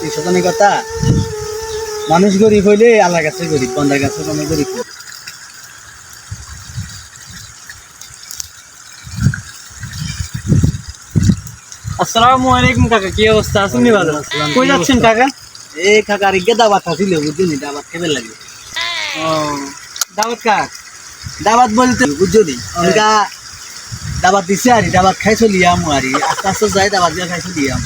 আত্মীয় স্বজনের কথা। মানুষ গরিব হইলে আল্লাহর কাছে গরিব, বন্দার কাছে কোনো গরিব না। আসসালামু আলাইকুম কাকা, কি অবস্থা? আছেন নি ভালো? কই যাচ্ছেন কাকা? এই কাকা আরিকে দাবাত আছিল বুঝলি, দাবাত খেতে লাগে। ও দাওয়াত কাক? দাবাত বলতে বুঝলি অনেকা দাবাত দিছে আর দাবাত খাই চলিয়াম আর আস্তে আস্তে যাই দাবাত দিয়ে খাই চলিয়াম।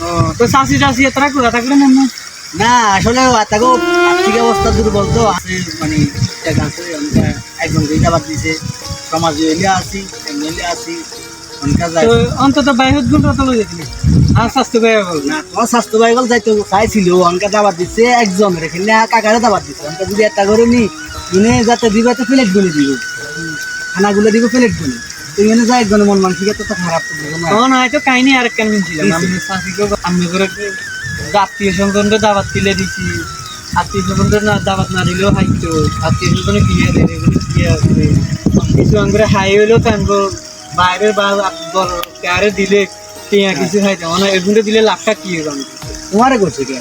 ও তো চাষি টাসি এতটা করে থাকলে মনে হয় না আসলে তাকে আর্থিক অবস্থা দুর্বল তো আছে, মানে টাকা আছে অনেকা একজনকে দাবাত দিছে, সমাজ এলে আসি এমএলএ আসি অনেকা যায়। তো অন্তত বাইহত গুণ কত লই যেতে আর স্বাস্থ্য ব্যয় বল না তোমার স্বাস্থ্য বাইগল যাইতে চাইছিল, অনেকা দাবাত দিচ্ছে একজন রেখে কাকারে দাবাত দিচ্ছে। অনেকা যদি একটা করে নি কিনে যাতে দিবে তো প্লেট গুলি দিব, খানাগুলো দিব প্লেট গুলি। তুই এনে যা একজনের মন মানসিকতা তো খারাপ করবে না। তখন হয়তো কাহিনী আর কেন ছিলাম আমি চাষিকে আমি করে আত্মীয় স্বজনকে দাওয়াত দিলে দিছি, আত্মীয় স্বজনদের না দাওয়াত না দিলেও হাইতো, আত্মীয় স্বজনে বিয়ে দেবে বিয়ে আসবে কিছু আমরা হাই হইলেও টানবো বাইরের বা বড় কারে দিলে টিয়া কিছু খাইতে মানে এগুলো দিলে লাখটা কি হবে আমি তোমারে করছে কে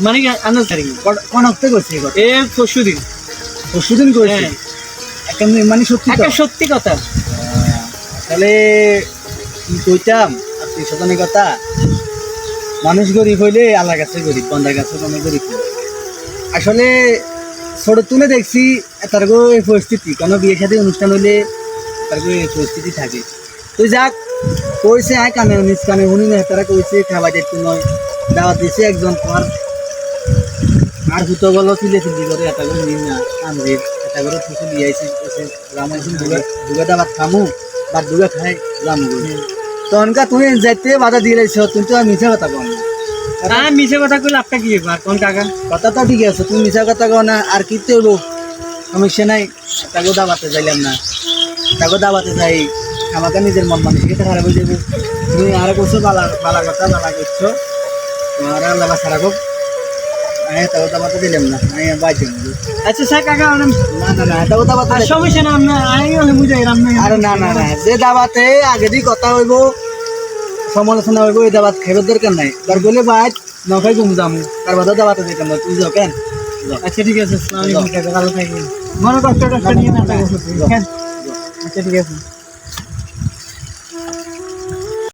মানে আন্দাজ পারি কোন হতে করছে এ পরশুদিন পরশুদিন করেছে একটা মানে সত্যি তো? একটা সত্যি কথা। তাহলে কি কইতাম আত্মীয় স্বজনের কথা। মানুষ গরিব হইলে আল্লাহর কাছে গরিব, বন্দার কাছে কোনো গরিব না। আসলে ছোট তুলে দেখছি তার এই পরিস্থিতি, কোনো বিয়ে শাদী অনুষ্ঠান হইলে তার এই পরিস্থিতি থাকে। তুই যাক কইছে আয় কানে নিজ কানে শুনি না, তারা কইছে খাবার দেখতে নয় দাওয়াত দিছে একজন তোমার আর হুতো গেল চিলে চিলি করে এটা করে নিন না আমরির এটা করে ফুসু দিয়ে আইসি রামাইসিন দুগে দাবাত খামু বা দুগে খাই যাম তখনকা তুমি যাইতে বাধা দিয়ে লাইছ, তুমি তো আর মিছা কথা কও না। না মিছে কথা কইলে আপনি কি হবে আর কোন কাকা? কথা তো ঠিক আছে, তুমি মিছা কথা কও না আর কি তো সমস্যা নাই। তাকে দাবাতে যাইলাম না, তাকে দাবাতে যাই আমাকে নিজের মন মানসিকতা খারাপ হয়ে যাবে। তুমি আর করছো বালা বালা কথা বালা করছো, তোমার আল্লাহ বাসা রাখো। আমি তাকে দাবাতে দিলাম না, আমি বাইতে আচ্ছা স্যার কাকা না না না তাকে দাবাতে আর সমস্যা না আমরা আই হলে বুঝাই রান্না আরে না না না যে দাবাতে আগে দিয়ে কথা হইব সমালোচনা হইব এই দাবাত খাইবার দরকার নাই। তার বলে বাইত নখাই ঘুম যাম তার বাদে দাবাতে যেতাম না, তুই যাও কেন? আচ্ছা ঠিক আছে আসসালামু আলাইকুম কাকা, ভালো থাকবেন, মনে কষ্ট নিয়ে না। আচ্ছা ঠিক আছে।